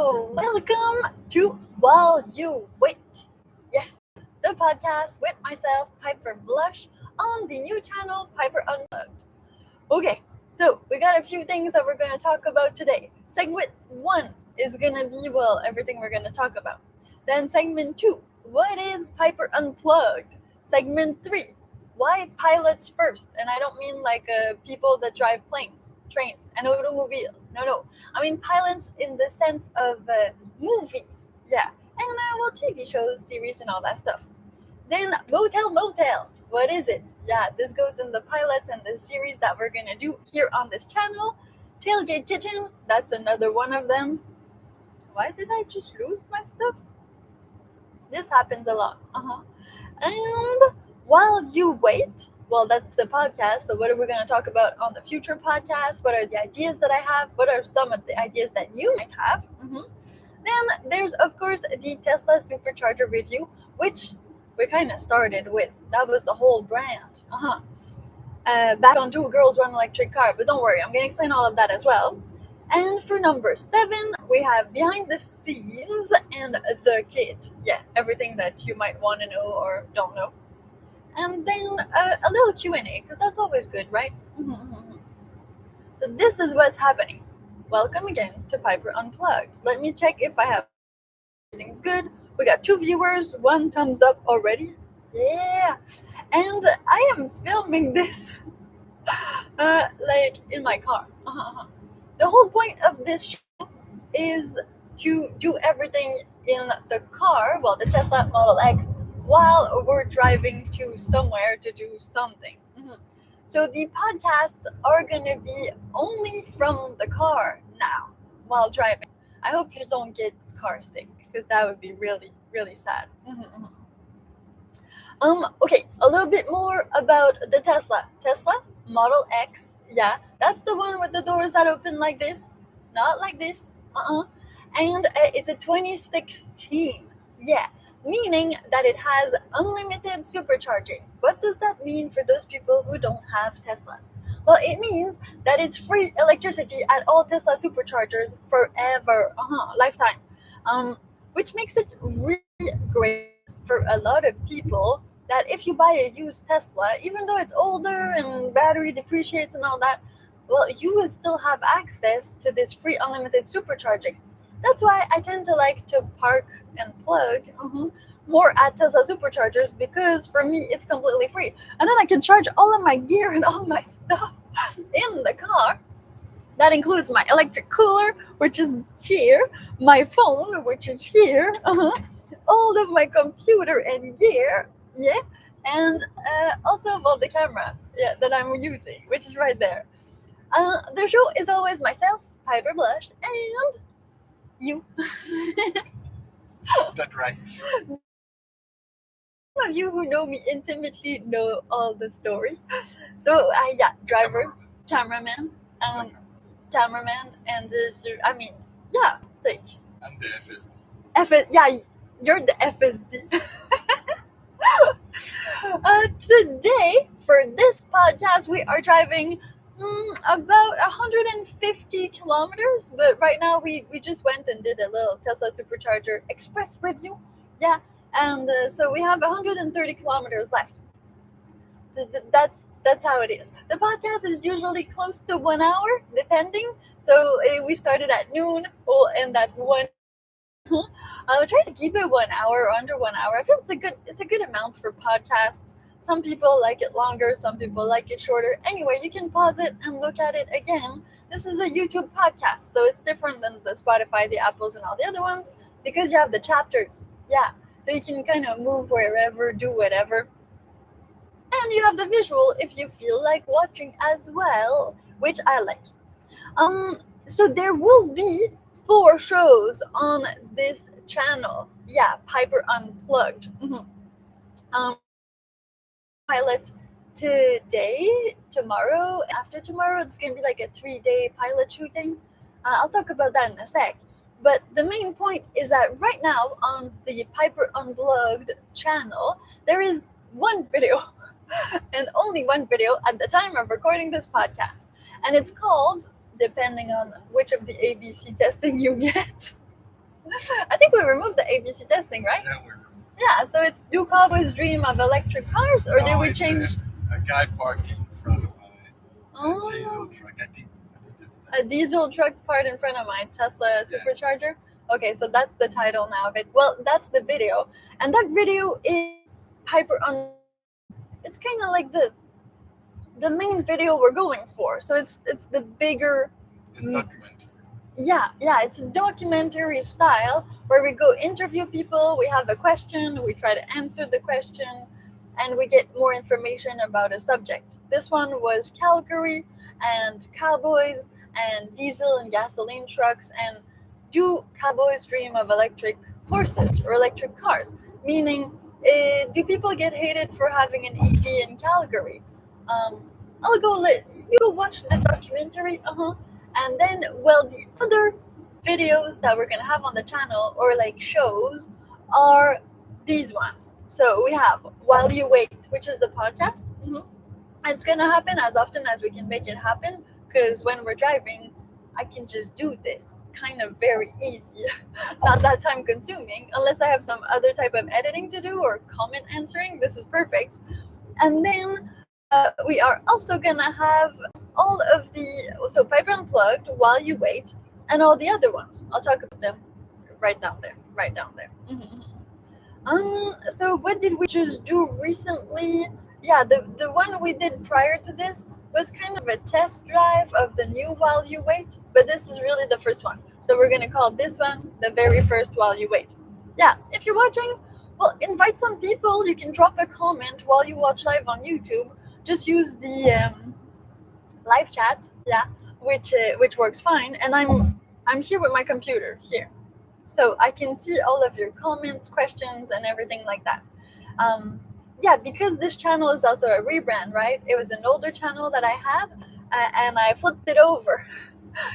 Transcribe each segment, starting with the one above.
Welcome to While You Wait. Yes, the podcast with myself, Piper Blush, on the new channel, Piper Unplugged. Okay, so we got a few things that we're going to talk about today. Segment 1 is going to be, everything we're going to talk about. Then segment 2, what is Piper Unplugged? Segment 3, why pilots first? And I don't mean like people that drive planes, trains, and automobiles. No. I mean pilots in the sense of movies. Yeah. And TV shows, series, and all that stuff. Then Motel Motel. What is it? Yeah, this goes in the pilots and the series that we're going to do here on this channel. Tailgate Kitchen. That's another one of them. Why did I just lose my stuff? This happens a lot. And while you wait, that's the podcast. So what are we going to talk about on the future podcast? What are the ideas that I have? What are some of the ideas that you might have? Then there's, of course, the Tesla Supercharger review, which we kind of started with. That was the whole brand. Back on Two Girls, One Electric Car. But don't worry, I'm going to explain all of that as well. And for number 7, we have behind the scenes and the kit. Yeah, everything that you might want to know or don't know. And then a little Q&A, because that's always good, right? So this is what's happening. Welcome again to Piper Unplugged. Let me check if I have everything's good. We got 2 viewers, 1 thumbs up already. Yeah. And I am filming this like in my car. The whole point of this show is to do everything in the car, the Tesla Model X, while we're driving to somewhere to do something. So the podcasts are going to be only from the car now while driving. I hope you don't get car sick, because that would be really, really sad. Okay, a little bit more about the Tesla Model X. Yeah, that's the one with the doors that open like this, not like this. And it's a 2016. Yeah, meaning that it has unlimited supercharging. What does that mean for those people who don't have Teslas? Well, it means that it's free electricity at all Tesla superchargers forever, lifetime. Which makes it really great for a lot of people, that if you buy a used Tesla, even though it's older and battery depreciates and all that, you will still have access to this free unlimited supercharging. That's why I tend to like to park and plug more at Tesla Superchargers, because for me it's completely free. And then I can charge all of my gear and all my stuff in the car. That includes my electric cooler, which is here, my phone, which is here, all of my computer and gear, and also the camera that I'm using, which is right there. The show is always myself, Piper Blush, and you. That's right. Some of you who know me intimately know all the story. So, driver, cameraman, and like. I'm the FSD. You're the FSD. Today, for this podcast, we are driving about 150 kilometers, but right now we just went and did a little Tesla Supercharger Express review. Yeah, and so we have 130 kilometers left. That's how it is. The podcast is usually close to 1 hour, depending. So we started at noon, we'll end at 1. I'll try to keep it 1 hour or under 1 hour. I feel it's a good amount for podcasts. Some people like it longer, some people like it shorter. Anyway, you can pause it and look at it again. This is a YouTube podcast, so it's different than the Spotify, the Apples, and all the other ones, because you have the chapters. Yeah, so you can kind of move wherever, do whatever. And you have the visual if you feel like watching as well, which I like. So there will be 4 shows on this channel. Yeah, Piper Unplugged. Pilot today, tomorrow, after tomorrow. It's gonna be like a 3-day pilot shooting. I'll talk about that in a sec. But the main point is that right now on the Piper Unplugged channel, there is 1 video and only 1 video at the time of recording this podcast. And it's called, depending on which of the ABC testing you get, I think we removed the ABC testing, right? Yeah, we're. Yeah, so it's do cowboys dream of electric cars, or did No, we it's change a guy parking in front of my diesel oh, truck. I think it's a diesel truck part in front of my Tesla Supercharger? Okay, so that's the title now of it. Well, that's the video, and that video is Piper on. It's kind of like the main video we're going for. So it's the bigger. the documentary. Yeah, it's a documentary style where we go interview people, we have a question, we try to answer the question, and we get more information about a subject. This one was Calgary and cowboys and diesel and gasoline trucks, and do cowboys dream of electric horses or electric cars? Meaning, do people get hated for having an EV in Calgary? I'll go let you go watch the documentary. And then, well, the other videos that we're gonna have on the channel or like shows are these ones. So we have While You Wait, which is the podcast. It's gonna happen as often as we can make it happen, because when we're driving, I can just do this. It's kind of very easy, not that time consuming, unless I have some other type of editing to do or comment answering. This is perfect. And then we are also gonna have all of so Piper Unplugged, While You Wait, and all the other ones. I'll talk about them right down there. So what did we just do recently? Yeah, the one we did prior to this was kind of a test drive of the new While You Wait, but this is really the first one. So we're gonna call this one the very first While You Wait. Yeah, if you're watching, well, invite some people. You can drop a comment while you watch live on YouTube. Just use the live chat, yeah, which works fine. And I'm here with my computer here, so I can see all of your comments, questions, and everything like that. Yeah, because this channel is also a rebrand, right? It was an older channel that I had, and I flipped it over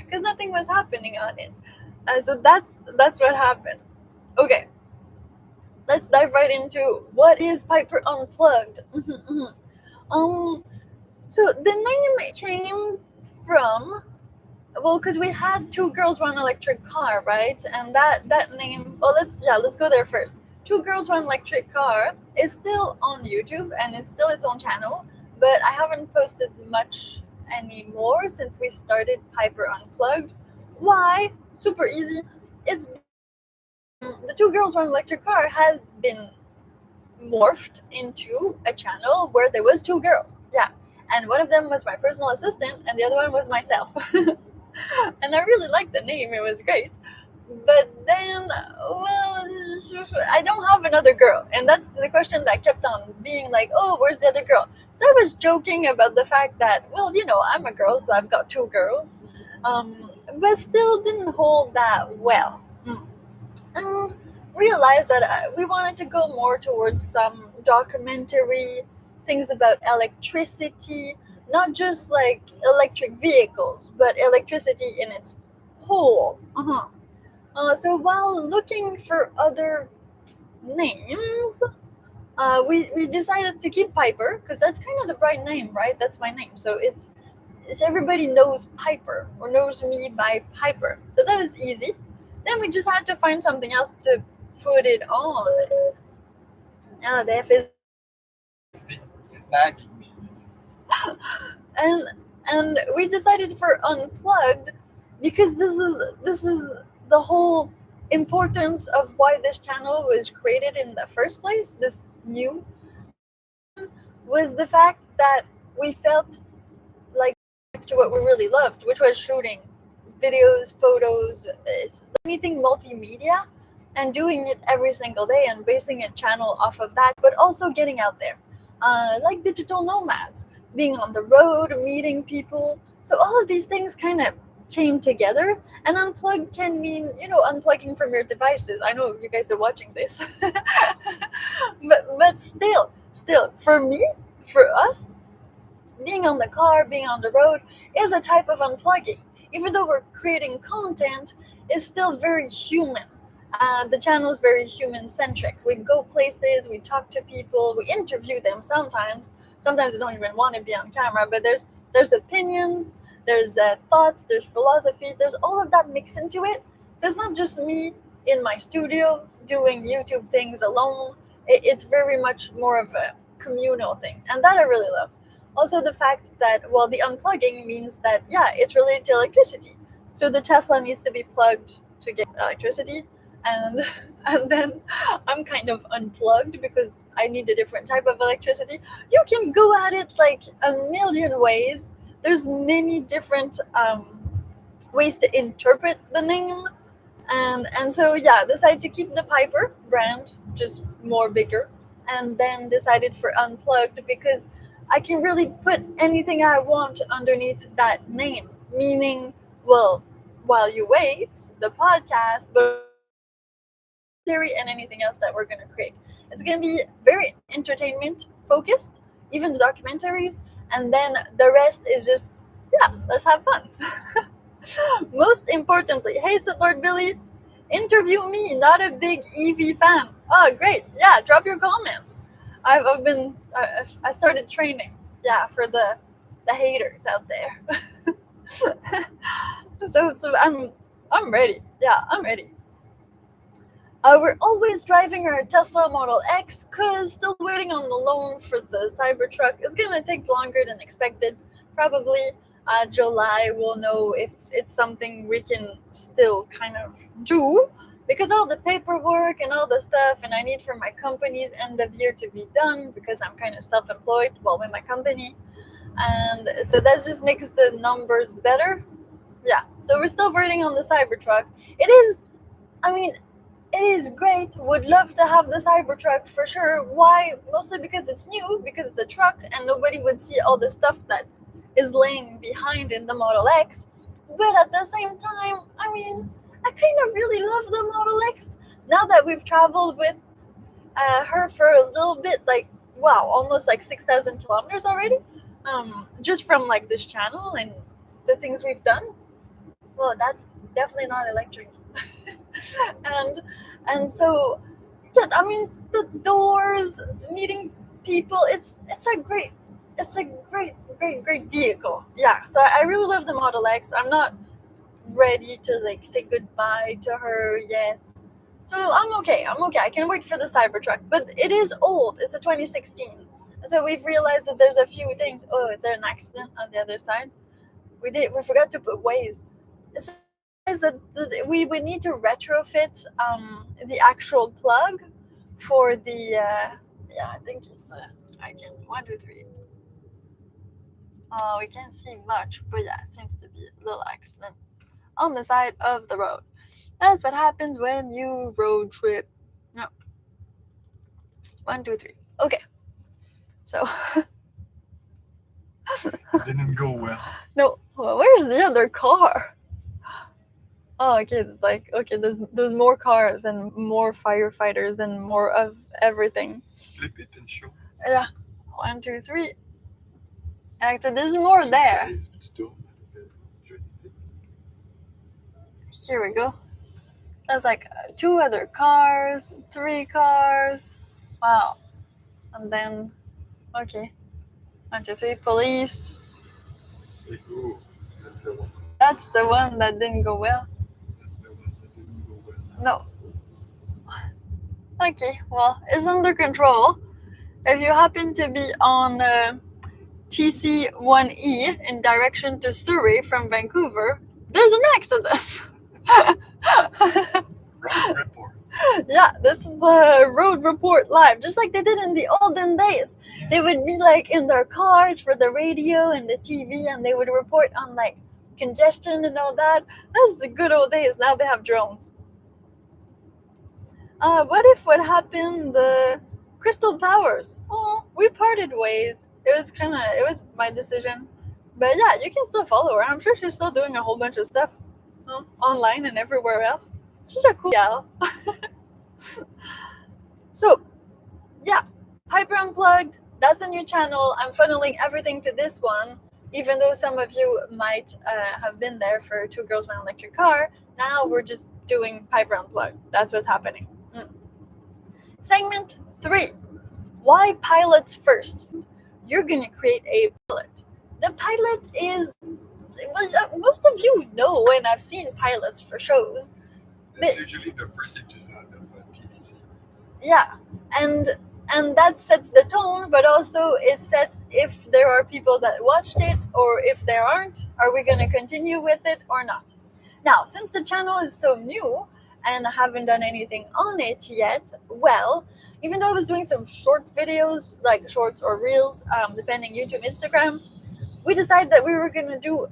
because nothing was happening on it. So that's what happened. Okay, let's dive right into what is Piper Unplugged. So the name came from, well, because we had Two Girls One Electric Car, right? And that name, well, let's go there first. Two Girls One Electric Car is still on YouTube and it's still its own channel, but I haven't posted much anymore since we started Piper Unplugged. Why? Super easy. It's the Two Girls One Electric Car has been morphed into a channel where there was two girls. Yeah. And one of them was my personal assistant and the other one was myself. And I really liked the name. It was great. But then, well, I don't have another girl. And that's the question that kept on being like, oh, where's the other girl? So I was joking about the fact that, well, I'm a girl, so I've got two girls. But still didn't hold that well. And realized that we wanted to go more towards some documentary things about electricity, not just like electric vehicles, but electricity in its whole. So while looking for other names, we decided to keep Piper because that's kind of the right name, right? That's my name. So it's everybody knows Piper or knows me by Piper. So that was easy. Then we just had to find something else to put it on. The F is Nagging me. and we decided for Unplugged because this is the whole importance of why this channel was created in the first place. This new was the fact that we felt like to what we really loved, which was shooting videos, photos, anything multimedia, and doing it every single day and basing a channel off of that, but also getting out there, like digital nomads, being on the road, meeting people. So all of these things kind of came together, and unplugged can mean, unplugging from your devices. I know you guys are watching this, but still, for us, being on the car, being on the road is a type of unplugging. Even though we're creating content, it's still very human. The channel is very human-centric. We go places, we talk to people, we interview them sometimes. Sometimes they don't even want to be on camera, but there's opinions, there's thoughts, there's philosophy, there's all of that mixed into it. So it's not just me in my studio doing YouTube things alone. It's very much more of a communal thing, and that I really love. Also, the fact that, well, the unplugging means that, yeah, it's related to electricity. So the Tesla needs to be plugged to get electricity, and and then I'm kind of unplugged because I need a different type of electricity. You can go at it like a million ways. There's many different ways to interpret the name, and so yeah, decided to keep the Piper brand, just more bigger, and then decided for Unplugged because I can really put anything I want underneath that name. Meaning, well, while you wait, the podcast, but and anything else that we're going to create. It's going to be very entertainment focused, even the documentaries, and then the rest is just, yeah, let's have fun. Most importantly, hey, Lord Billy, interview me, not a big EV fan. Oh, great. Yeah, drop your comments. I started training, yeah, for the haters out there. so I'm ready. Yeah, I'm ready. We're always driving our Tesla Model X because still waiting on the loan for the Cybertruck. It's going to take longer than expected. Probably July we'll know if it's something we can still kind of do, because all the paperwork and all the stuff and I need for my company's end of year to be done, because I'm kind of self-employed, well, with my company. And so that just makes the numbers better. Yeah, so we're still waiting on the Cybertruck. It is great. Would love to have the Cybertruck for sure. Why? Mostly because it's new, because it's a truck and nobody would see all the stuff that is laying behind in the Model X. But at the same time, I kind of really love the Model X. Now that we've traveled with her for a little bit, like, wow, almost like 6,000 kilometers already, just from like this channel and the things we've done. Well, that's definitely not electric. and so, yeah, the doors, meeting people, it's a great vehicle. Yeah, so I really love the Model X. I'm not ready to like say goodbye to her yet, so I'm okay. I can wait for the Cybertruck, but it is old. It's a 2016, so we've realized that there's a few things. Oh, is there an accident on the other side? We forgot to put ways. So is that we would need to retrofit the actual plug for the yeah, I think it's I can 1 2 3. Oh, we can't see much, but yeah, it seems to be a little accident on the side of the road. That's what happens when you road trip. No. 1 2 3. Okay. So It didn't go well. no, well, where's the other car? Oh, okay. It's like, okay, there's more cars and more firefighters and more of everything. Flip it and show. Yeah. 1 2 3. Actually, there's more there. Here we go. That's like 2 other cars, 3 cars. Wow. And then, okay. 1 2 3. Police. Ooh, that's the one. That's the one that didn't go well. That's the one that didn't go well. No. Okay, well, it's under control. If you happen to be on TC1E in direction to Surrey from Vancouver, there's an accident. Road report. Yeah, this is the road report live, just like they did in the olden days. They would be like in their cars for the radio and the TV, and they would report on like congestion and all that. That's the good old days. Now they have drones. What happened? The Crystal Powers. Oh, we parted ways. It was my decision. But yeah, you can still follow her. I'm sure she's still doing a whole bunch of stuff online and everywhere else. She's a cool gal. So, yeah, Piper Unplugged. That's a new channel. I'm funneling everything to this one, even though some of you might have been there for Two Girls, One Electric Car. Now we're just doing Piper Unplugged. That's what's happening. Segment 3. Why pilots first? You're going to create a pilot. The pilot is, well, most of you know, and I've seen pilots for shows. That's usually the first episode of a TV series. Yeah, and that sets the tone, but also it sets if there are people that watched it, or if there aren't, are we going to continue with it or not? Now, since the channel is so new and I haven't done anything on it yet, well, even though I was doing some short videos, like shorts or reels, depending YouTube, Instagram, we decided that we were going to do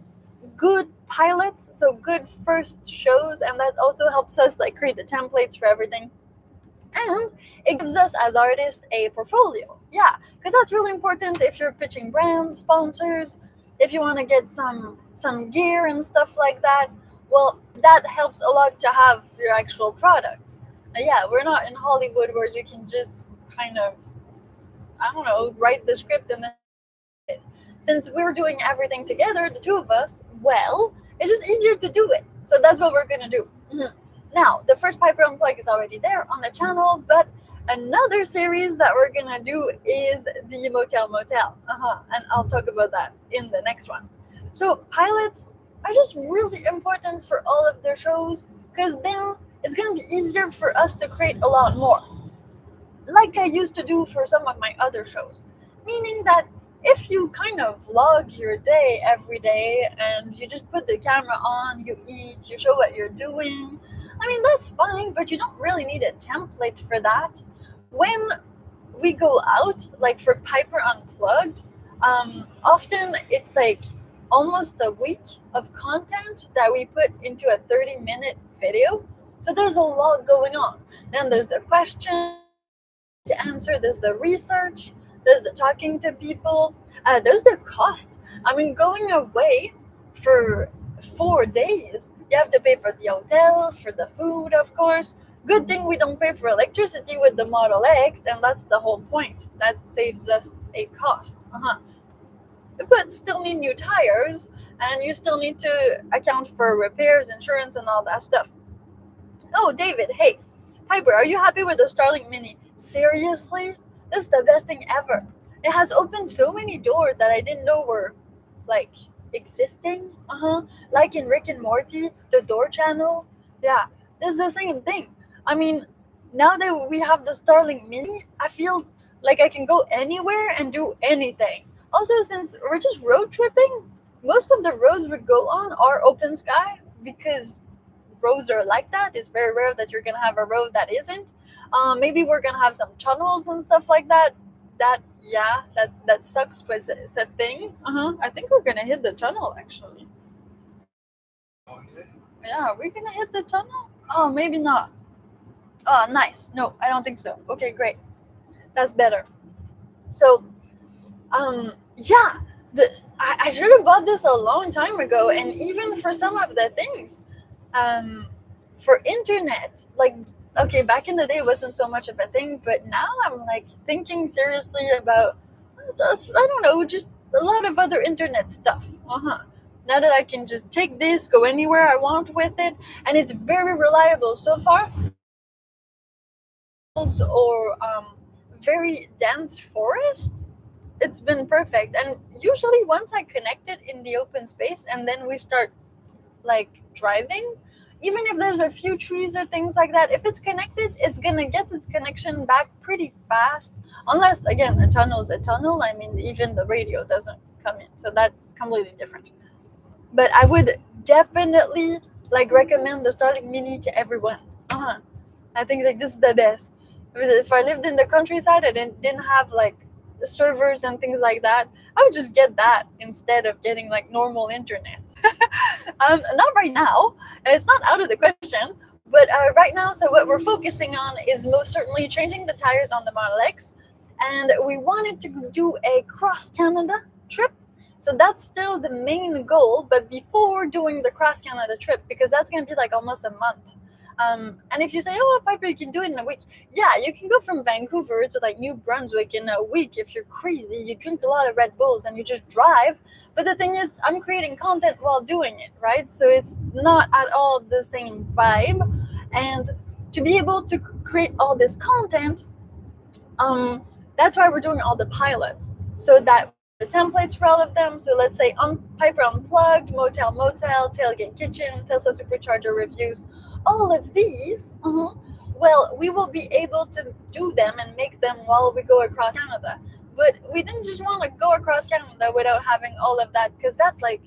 good pilots, so good first shows, and that also helps us like create the templates for everything. And it gives us as artists a portfolio. Yeah, because that's really important if you're pitching brands, sponsors, if you want to get some gear and stuff like that. Well, that helps a lot to have your actual product. Yeah, we're not in Hollywood where you can just kind of, I don't know, write the script and then it. Since we're doing everything together, the two of us, well, it's just easier to do it. So that's what we're gonna do. Now, the first Piper Unplugged is already there on the channel, but another series that we're gonna do is the Motel Motel. And I'll talk about that in the next one. So pilots are just really important for all of their shows, because then it's gonna be easier for us to create a lot more. Like I used to do for some of my other shows. Meaning that if you kind of vlog your day every day and you just put the camera on, you eat, you show what you're doing, I mean, that's fine, but you don't really need a template for that. When we go out, like for Piper Unplugged, often it's like almost a week of content that we put into a 30-minute video. So there's a lot going on. Then there's the question to answer, there's the research, there's the talking to people, there's the cost. I mean, going away for 4 days, you have to pay for the hotel, for the food, of course. Good thing we don't pay for electricity with the Model X, and that's the whole point. That saves us a cost. But still need new tires, and you still need to account for repairs, insurance, and all that stuff. Oh, David, hey, Piper, are you happy with the Starlink Mini? Seriously? This is the best thing ever. It has opened so many doors that I didn't know were, like, existing. Like in Rick and Morty, the door channel. Yeah, this is the same thing. I mean, now that we have the Starlink Mini, I feel like I can go anywhere and do anything. Also, since we're just road tripping, most of the roads we go on are open sky, because roads are like that. It's very rare that you're gonna have a road that isn't. Maybe we're gonna have some tunnels and stuff like that. That sucks, but it's a thing. I think we're gonna hit the tunnel actually. Oh, yeah. Yeah, are we gonna hit the tunnel? Oh, maybe not. Oh, nice. No, I don't think so. Okay, great. That's better. So, yeah, I should have bought this a long time ago, and even for some of the things, for internet, like, okay, back in the day it wasn't so much of a thing, but now I'm like thinking seriously about, I don't know, just a lot of other internet stuff. Now that I can just take this, go anywhere I want with it, and it's very reliable so far. Or very dense forest, it's been perfect. And usually once I connect it in the open space and then we start like driving, even if there's a few trees or things like that, if it's connected, it's gonna get its connection back pretty fast. Unless, again, a tunnel's a tunnel. I mean, even the radio doesn't come in, so that's completely different. But I would definitely like recommend the Starlink Mini to everyone. I think like this is the best. If I lived in the countryside and didn't have like servers and things like that, I would just get that instead of getting like normal internet. Not right now. It's not out of the question. But right now, so what we're focusing on is most certainly changing the tires on the Model X. And we wanted to do a cross-Canada trip. So that's still the main goal. But before doing the cross-Canada trip, because that's going to be like almost a month. And if you say, oh, Piper, you can do it in a week. Yeah, you can go from Vancouver to like New Brunswick in a week if you're crazy. You drink a lot of Red Bulls and you just drive. But the thing is, I'm creating content while doing it, right? So it's not at all the same vibe. And to be able to create all this content, that's why we're doing all the pilots. So that the templates for all of them. So let's say Piper Unplugged, Motel Motel, Tailgate Kitchen, Tesla Supercharger reviews, all of these. Well, we will be able to do them and make them while we go across Canada. But we didn't just want to go across Canada without having all of that, because that's like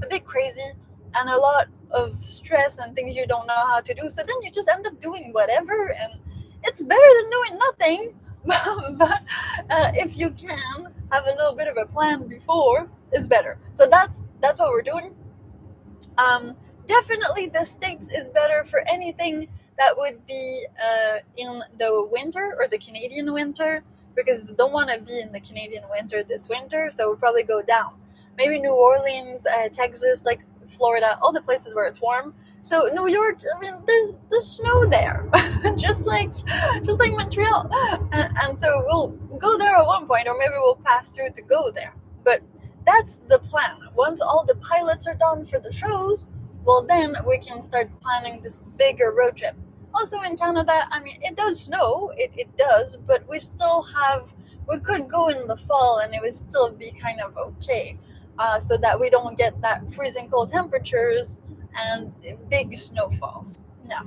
a bit crazy and a lot of stress and things you don't know how to do. So then you just end up doing whatever, and it's better than doing nothing. But if you can have a little bit of a plan before, it's better. So that's what we're doing. Definitely the States is better for anything that would be in the winter or the Canadian winter, because we don't want to be in the Canadian winter this winter, so we'll probably go down. Maybe New Orleans, Texas, like Florida, all the places where it's warm. So New York, I mean, there's snow there, just like Montreal, and so we'll go there at one point, or maybe we'll pass through to go there. But that's the plan. Once all the pilots are done for the shows, well, then we can start planning this bigger road trip. Also in Canada, I mean, it does snow, it does, but we could go in the fall and it would still be kind of okay, so that we don't get that freezing cold temperatures and big snowfalls. Yeah.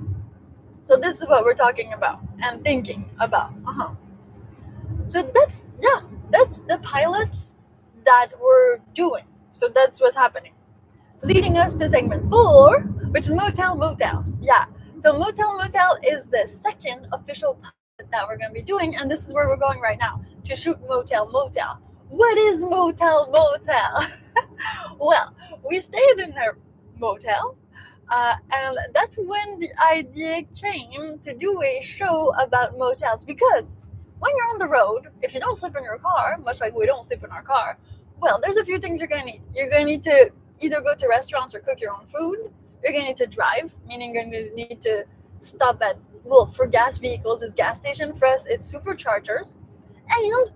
So this is what we're talking about and thinking about. So that's the pilots that we're doing. So that's what's happening. Leading us to segment 4, which is Motel Motel. Yeah. So Motel Motel is the second official pilot that we're going to be doing, and this is where we're going right now, to shoot Motel Motel. What is Motel Motel? Well, we stayed in a motel, and that's when the idea came to do a show about motels, because when you're on the road, if you don't sleep in your car, much like we don't sleep in our car, well, there's a few things you're going to need. You're going to need to either go to restaurants or cook your own food. You're going to need to drive, meaning you're going to need to stop at, well, for gas vehicles, it's gas station. For us, it's Superchargers. And you're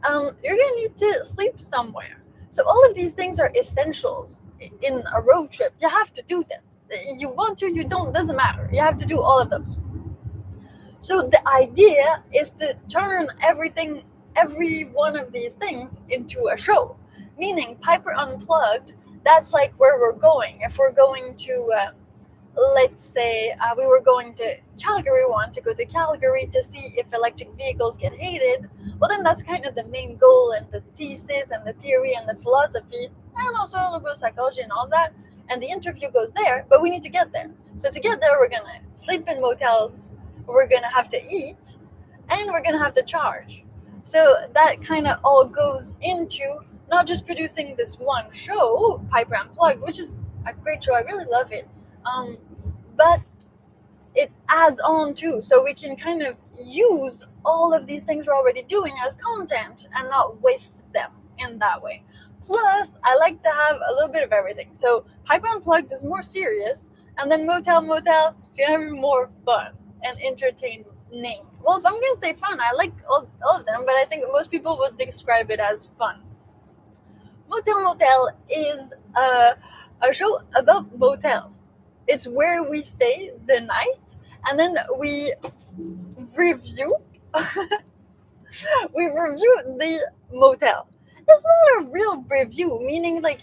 going to need to sleep somewhere. So all of these things are essentials in a road trip. You have to do them. You want to, you don't, doesn't matter. You have to do all of those. So the idea is to turn every one of these things into a show. Meaning Piper Unplugged, that's like where we're going. If we're going to, let's say we were going to Calgary, we want to go to Calgary to see if electric vehicles get hated, well then that's kind of the main goal and the thesis and the theory and the philosophy, and also a little bit of psychology and all that, and the interview goes there, but we need to get there. So to get there, we're going to sleep in motels, we're going to have to eat, and we're going to have to charge. So that kind of all goes into not just producing this one show, Piper Unplugged, which is a great show, I really love it, but it adds on too, so we can kind of use all of these things we're already doing as content and not waste them in that way. Plus, I like to have a little bit of everything. So Piper Unplugged is more serious, and then Motel Motel is going to be more fun and entertaining. Well, if I'm going to say fun, I like all of them, but I think most people would describe it as fun. Motel Motel is a show about motels. It's where we stay the night, and then we review the motel. It's not a real review, meaning like,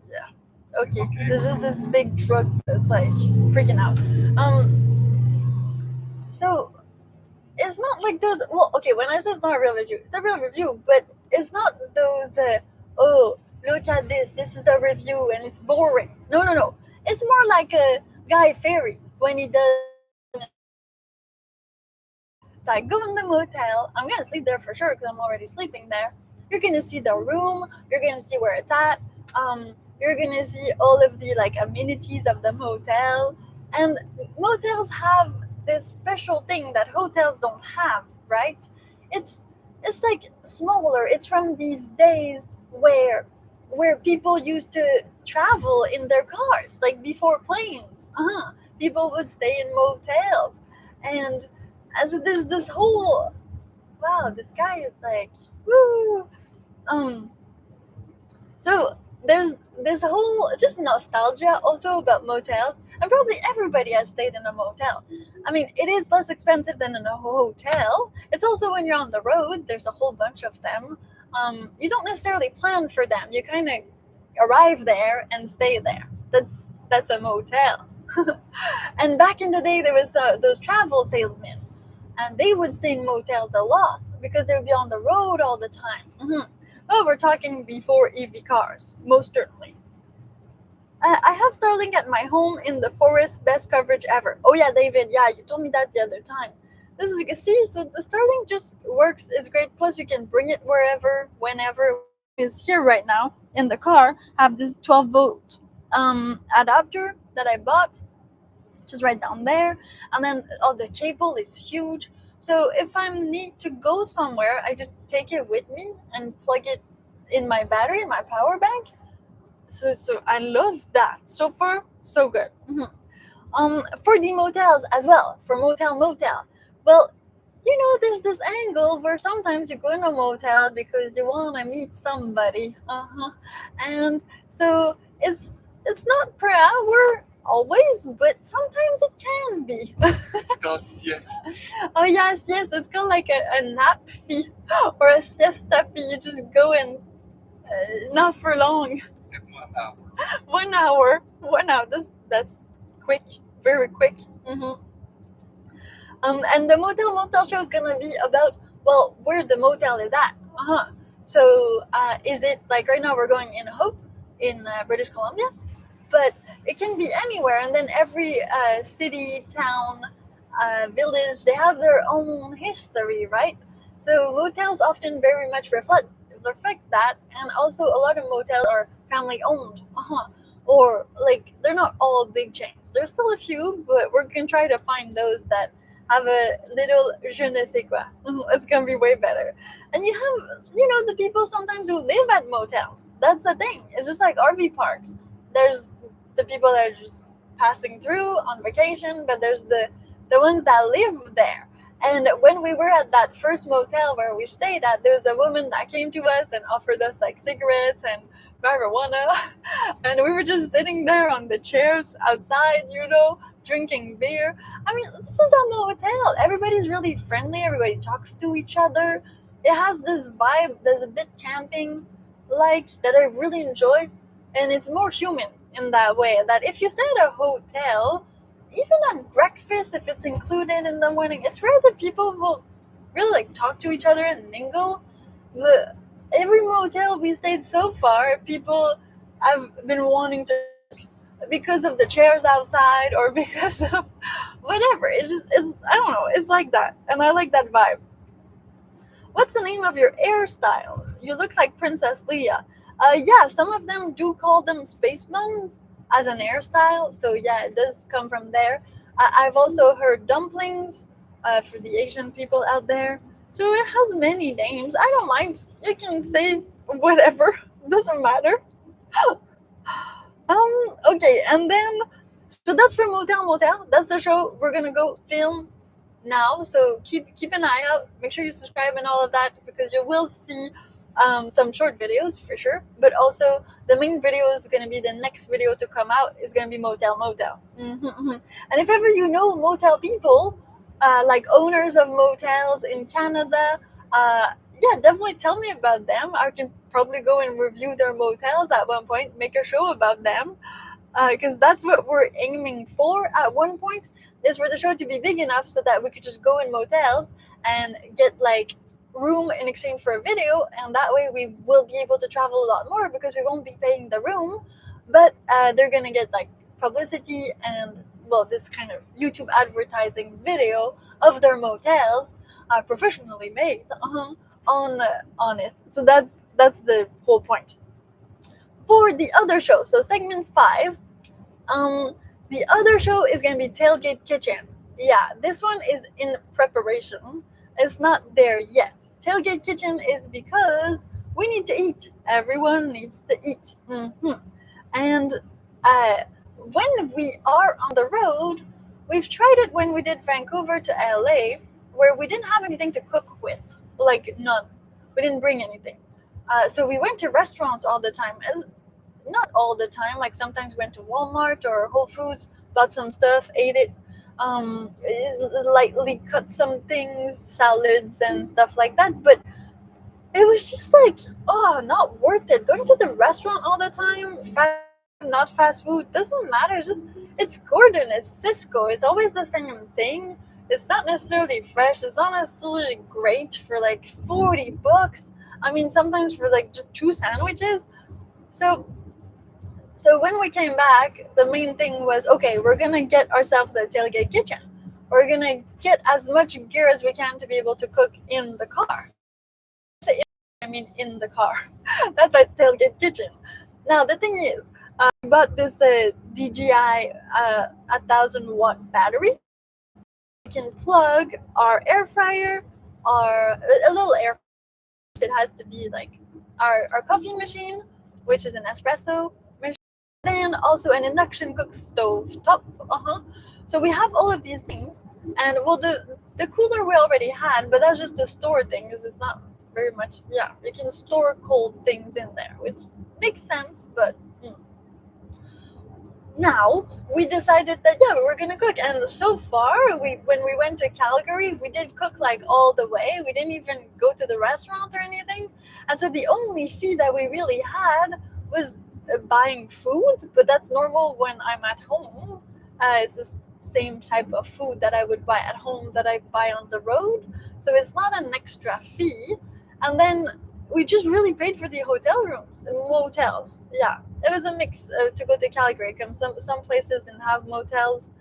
yeah, okay. There's just this big truck that's like freaking out. So it's not like those. Well, okay. When I say it's not a real review, it's a real review, but it's not those. Oh, look at this. This is the review, and it's boring. No. It's more like a Guy Fieri when he does. So I go in the motel. I'm gonna sleep there for sure because I'm already sleeping there. You're gonna see the room. You're gonna see where it's at. You're gonna see all of the like amenities of the motel. And motels have this special thing that hotels don't have, right? It's like smaller. It's from these days where people used to travel in their cars, like before planes. People would stay in motels, and as there's this whole, wow, this guy is like, woo. So there's this whole just nostalgia also about motels, and probably everybody has stayed in a motel. I mean, it is less expensive than in a hotel. It's also when you're on the road, there's a whole bunch of them. You don't necessarily plan for them. You kind of arrive there and stay there. That's a motel. And back in the day, there was those travel salesmen, and they would stay in motels a lot because they would be on the road all the time. Oh, we're talking before EV cars, most certainly. I have Starlink at my home in the forest, best coverage ever. Oh yeah, David, yeah, you told me that the other time. This is, see, so the Starlink just works, it's great. Plus you can bring it wherever, whenever. Is here right now in the car, have this 12-volt adapter that I bought, which is right down there. And then the cable is huge. So if I need to go somewhere, I just take it with me and plug it in my battery, in my power bank. So I love that. So far, so good. For the motels as well, for Motel Motel. Well, you know, there's this angle where sometimes you go in a motel because you want to meet somebody. And so it's not per hour always, but sometimes it can be. It's called siesta. Oh yes, it's called like a nap fee or a siesta fee. You just go in, not for long. In 1 hour. 1 hour. 1 hour. That's quick, very quick. And the Motel Motel show is gonna be about, well, where the motel is at. So is it like right now we're going in Hope in British Columbia, but it can be anywhere. And then every city, town, village, they have their own history, right? So motels often very much reflect that, and also a lot of motels are family owned. Or like they're not all big chains. There's still a few, but we're gonna try to find those that have a little je ne sais quoi. It's gonna be way better. And you have, you know, the people sometimes who live at motels. That's the thing. It's just like RV parks. There's the people that are just passing through on vacation, but there's the ones that live there. And when we were at that first motel where we stayed at, there was a woman that came to us and offered us like cigarettes and marijuana. And we were just sitting there on the chairs outside, you know, drinking beer. I mean, this is a motel. Everybody's really friendly. Everybody talks to each other. It has this vibe. There's a bit camping like that I really enjoy. And it's more human in that way, that if you stay at a hotel, even at breakfast, if it's included in the morning, it's rare that people will really like talk to each other and mingle. But every motel we stayed so far, people have been wanting to, because of the chairs outside or because of whatever. It's I don't know, it's like that, and I like that vibe. What's the name of your hairstyle? You look like Princess Leia. Yeah, some of them do call them space buns as an hairstyle, so yeah, it does come from there. I've also heard dumplings for the Asian people out there. So it has many names. I don't mind. You can say whatever. Doesn't matter. Okay, and then so that's for Motel Motel. That's the show we're gonna go film now. So keep an eye out. Make sure you subscribe and all of that, because you will see some short videos for sure. But also the main video is gonna be the next video to come out is gonna be Motel Motel. And if ever you know motel people, like owners of motels in Canada, yeah, definitely tell me about them. I can probably go and review their motels at one point, make a show about them, because that's what we're aiming for at one point, is for the show to be big enough so that we could just go in motels and get like room in exchange for a video, and that way we will be able to travel a lot more because we won't be paying the room, but they're gonna get like publicity and, well, this kind of YouTube advertising video of their motels, professionally made, on it. So that's the whole point. For the other show, so segment 5, the other show is gonna be Tailgate Kitchen. Yeah, this one is in preparation. It's not there yet. Tailgate Kitchen is because we need to eat. Everyone needs to eat. And when we are on the road, we've tried it when we did Vancouver to LA, where we didn't have anything to cook with, like none. We didn't bring anything. So we went to restaurants all the time. not all the time. Like sometimes went to Walmart or Whole Foods, bought some stuff, ate it, lightly cut some things, salads and stuff like that. But it was just like, oh, not worth it. Going to the restaurant all the time, not fast food, doesn't matter. It's Gordon, it's Cisco, it's always the same thing. It's not necessarily fresh, it's not necessarily great for like $40. I mean, sometimes for like just 2 sandwiches. So when we came back, the main thing was, okay, we're gonna get ourselves a Tailgate Kitchen. We're gonna get as much gear as we can to be able to cook in the car. I mean, in the car. That's why it's Tailgate Kitchen. Now, the thing is, we bought this DJI 1000-watt battery. We can plug our air fryer, a little air fryer. It has to be like our coffee machine, which is an espresso machine, then also an induction cook stove top. So we have all of these things, and well, the cooler we already had, but that's just to store things. It's not very much. Yeah, you can store cold things in there, which makes sense, but now we decided that we were gonna cook, and so far when we went to Calgary, we did cook like all the way. We didn't even go to the restaurant or anything, and so the only fee that we really had was buying food, but that's normal when I'm at home. It's the same type of food that I would buy at home that I buy on the road, so it's not an extra fee. And then we just really paid for the hotel rooms and motels. Yeah, it was a mix to go to Calgary. Some places didn't have motels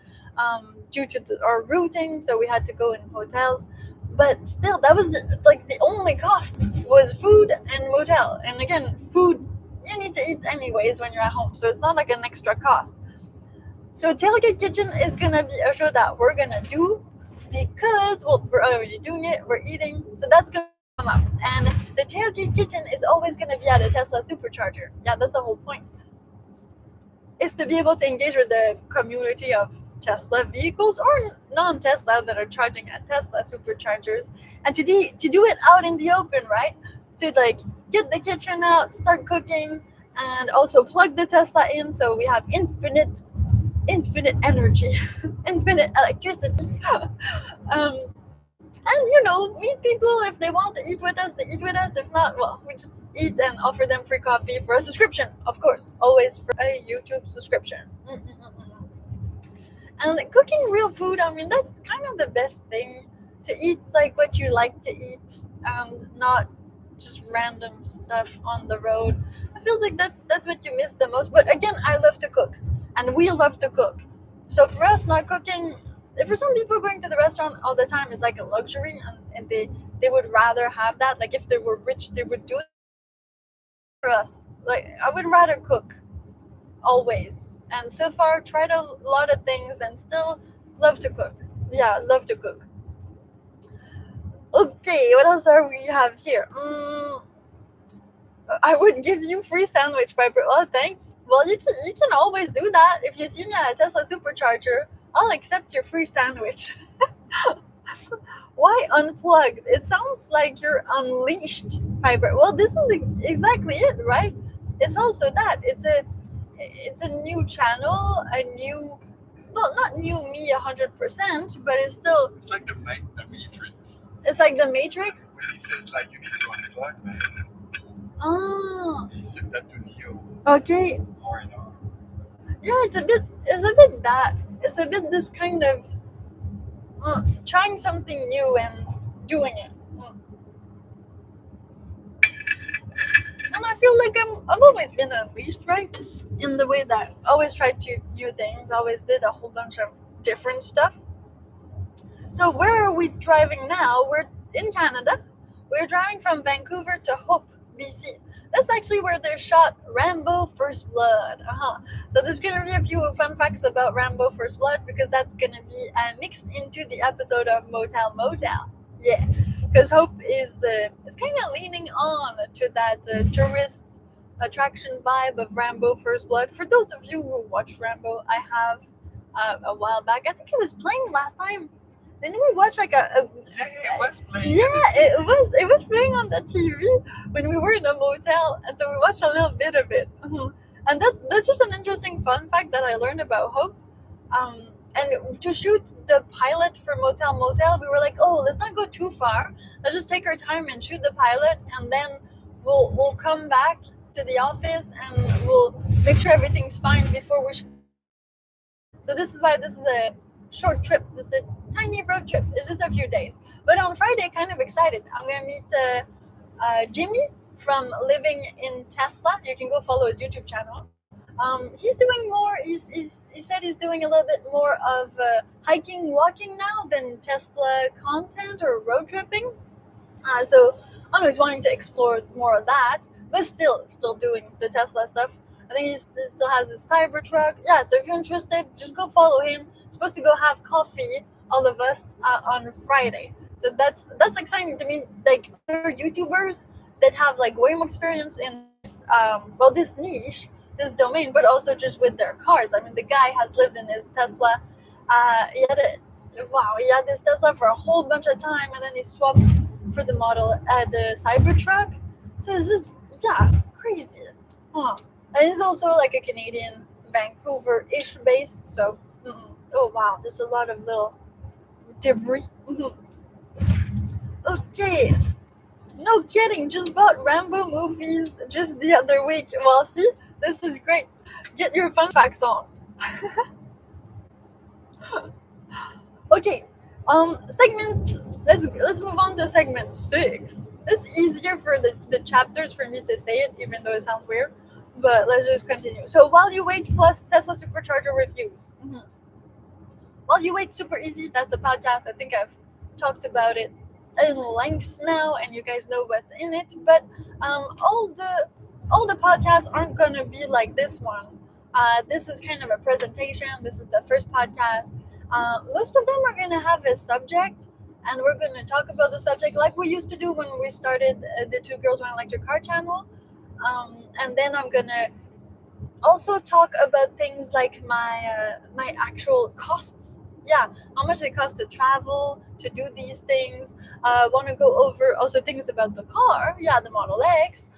due to our routing, so we had to go in hotels. But still, that was like the only cost was food and motel. And again, food you need to eat anyways when you're at home, so it's not like an extra cost. So Tailgate Kitchen is gonna be a show that we're gonna do because we're already doing it. We're eating, so that's gonna come up. And the Tailgate Kitchen is always gonna be at a Tesla Supercharger. Yeah, that's the whole point. Is to be able to engage with the community of Tesla vehicles or non-Tesla that are charging at Tesla Superchargers, and to do it out in the open, right? To like get the kitchen out, start cooking, and also plug the Tesla in, so we have infinite energy, infinite electricity. And meet people if they want to eat with us. They eat with us. If not, well, we just eat and offer them free coffee for a subscription, of course, always for a YouTube subscription. And cooking real food, I mean, that's kind of the best thing, to eat like what you like to eat and not just random stuff on the road. I feel like that's what you miss the most. But again, I love to cook, and we love to cook. So for us, not cooking, for some people, going to the restaurant all the time is like a luxury, and they would rather have that. Like if they were rich, they would do it. For us, like I would rather cook always. And so far, tried a lot of things and still love to cook. Yeah, love to cook. Okay, what else do we have here? I would give you free sandwich, Piper. Oh, thanks. Well, you can always do that. If you see me at a Tesla Supercharger, I'll accept your free sandwich. Why unplugged? It sounds like you're unleashed, Piper. Well, this is exactly it, right? It's also that. It's a new channel, well, not new me 100%, but it's still. It's like the Matrix. It's like the Matrix. When he says like you need to unplug, man. Oh. He said that to Neo. Okay. R&R. Yeah, it's a bit that. It's a bit this kind of trying something new and doing it. And I feel like I've always been unleashed, right? In the way that I always tried to new things, always did a whole bunch of different stuff. So where are we driving now? We're in Canada. We're driving from Vancouver to Hope, BC. That's actually where they shot Rambo First Blood. So there's going to be a few fun facts about Rambo First Blood, because that's going to be mixed into the episode of Motel Motel. Yeah, because Hope is kind of leaning on to that tourist attraction vibe of Rambo First Blood. For those of you who watch Rambo, I have a while back. I think it was playing last time. Didn't we watch like Yeah, it was playing. Yeah, it was playing on the TV when we were in a motel, and so we watched a little bit of it. And that's just an interesting fun fact that I learned about Hope. And to shoot the pilot for Motel Motel, we were like, oh, let's not go too far. Let's just take our time and shoot the pilot, and then we'll come back to the office and we'll make sure everything's fine before we. So this is why this is a short trip. This is a tiny road trip. It's just a few days. But on Friday, kind of excited. I'm gonna meet Jimmy from Living in Tesla. You can go follow his YouTube channel. He's doing more. He said he's doing a little bit more of hiking, walking now than Tesla content or road tripping. So I don't know. He's wanting to explore more of that, but still doing the Tesla stuff. I think he still has his Cybertruck. Yeah. So if you're interested, just go follow him. Supposed to go have coffee, all of us, on Friday. So that's exciting to me. Like other YouTubers that have like way more experience in this, this niche, this domain, but also just with their cars. I mean, the guy has lived in his Tesla. He had this Tesla for a whole bunch of time, and then he swapped for the the Cybertruck. So it's just crazy. And he's also like a Canadian, Vancouver-ish based. So oh wow, there's a lot of little debris. Okay. No kidding, just bought Rambo movies just the other week. Well, see, this is great. Get your fun facts on. Okay, segment. Let's move on to segment 6. It's easier for the chapters for me to say it, even though it sounds weird. But let's just continue. So while you wait, plus Tesla Supercharger reviews. While you wait, super easy. That's the podcast. I think I've talked about it in lengths now, and you guys know what's in it. But all the podcasts aren't gonna be like this one. This is kind of a presentation. This is the first podcast. Most of them are gonna have a subject, and we're gonna talk about the subject like we used to do when we started the Two Girls One Electric Car channel. And then I'm gonna also talk about things like my actual costs. Yeah, how much it costs to travel, to do these things. Want to go over also things about the car. Yeah, the Model X.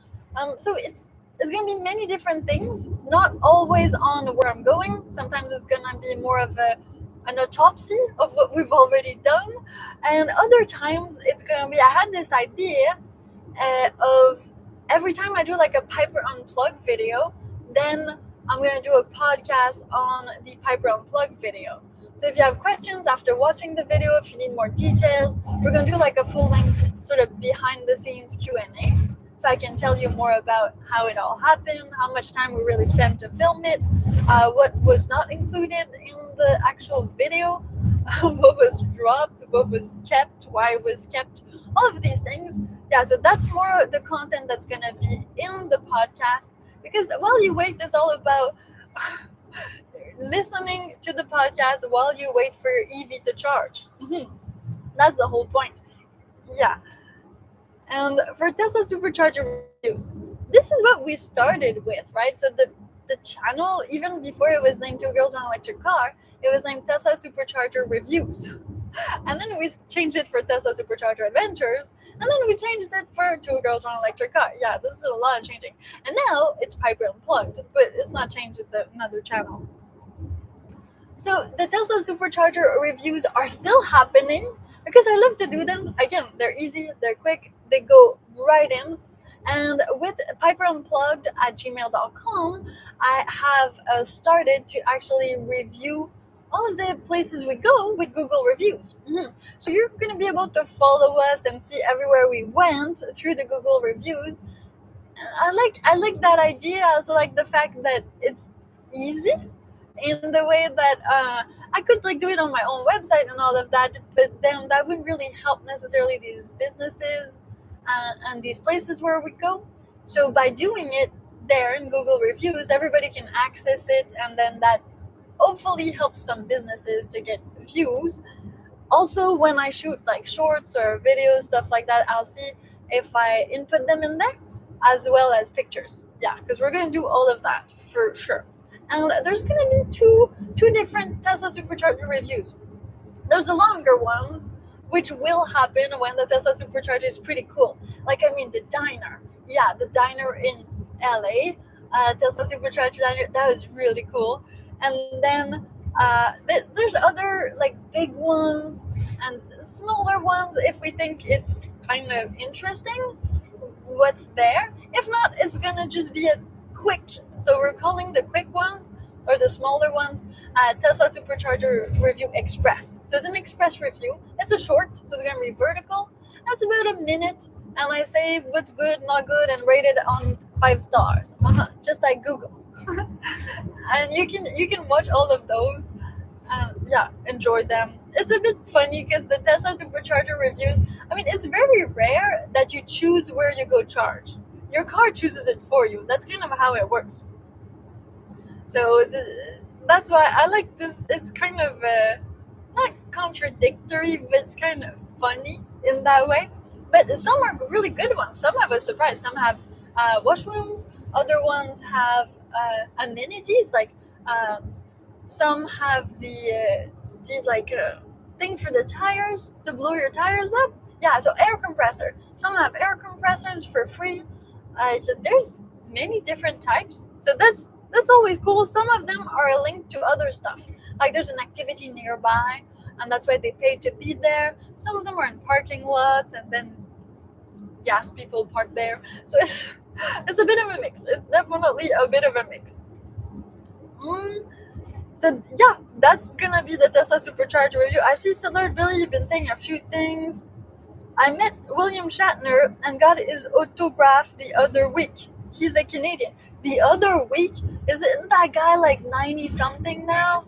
So it's gonna be many different things. Not always on where I'm going. Sometimes it's gonna be more of an autopsy of what we've already done, and other times it's gonna be. I had this idea of every time I do like a Piper Unplugged video, then I'm gonna do a podcast on the Piper Unplugged video. So if you have questions after watching the video, if you need more details, we're going to do like a full-length sort of behind-the-scenes Q&A. So I can tell you more about how it all happened, how much time we really spent to film it, what was not included in the actual video, what was dropped, what was kept, why it was kept, all of these things. Yeah, so that's more the content that's going to be in the podcast. Because while you wait, it's all about listening to the podcast while you wait for your EV to charge. That's the whole point. Yeah. And for Tesla Supercharger reviews, this is what we started with, right? So the channel, even before it was named Two Girls One Electric Car, it was named Tesla Supercharger Reviews. And then we changed it for Tesla Supercharger Adventures, and then we changed it for Two Girls One Electric Car. Yeah, this is a lot of changing. And now it's Piper Unplugged, but it's not changed, it's another channel. So the Tesla Supercharger reviews are still happening because I love to do them. Again, they're easy, they're quick, they go right in. And with Piper Unplugged at gmail.com, I have started to actually review all of the places we go with Google reviews. So you're going to be able to follow us and see everywhere we went through the Google reviews. I like that idea. I also like the fact that it's easy in the way that I could like do it on my own website and all of that, but then that wouldn't really help necessarily these businesses and these places where we go. So by doing it there in Google reviews, everybody can access it, and then that hopefully helps some businesses to get views. Also, when I shoot like shorts or videos, stuff like that, I'll see if I input them in there as well as pictures. Yeah, because we're going to do all of that for sure. And there's going to be two different Tesla Supercharger reviews. There's the longer ones, which will happen when the Tesla Supercharger is pretty cool. Like, I mean, the diner. Yeah, the diner in LA. Tesla Supercharger down here. That was really cool. And then there's other like big ones and smaller ones if we think it's kind of interesting what's there. If not, it's gonna just be a quick. So we're calling the quick ones or the smaller ones Tesla Supercharger Review Express. So it's an express review. It's a short, so it's gonna be vertical. That's about a minute, and I say what's good, not good, and rate it on 5 stars. Just like Google. And you can watch all of those. Yeah, enjoy them. It's a bit funny because the Tesla Supercharger reviews, I mean, it's very rare that you choose where you go charge. Your car chooses it for you. That's kind of how it works. So that's why I like this. It's kind of not contradictory, but it's kind of funny in that way. But some are really good ones. Some have a surprise. Some have washrooms. Other ones have amenities like some have the like thing for the tires to blow your tires up. Yeah, so air compressor. Some have air compressors for free. So there's many different types. So that's always cool. Some of them are linked to other stuff. Like there's an activity nearby, and that's why they pay to be there. Some of them are in parking lots, and then gas people park there. So it's a bit of a mix. It's definitely a bit of a mix. So yeah, that's gonna be the Tesla Supercharger review. I see Lord Billy, you've been saying a few things. I met William Shatner and got his autograph the other week. He's a Canadian. The other week? Isn't that guy like 90 something now?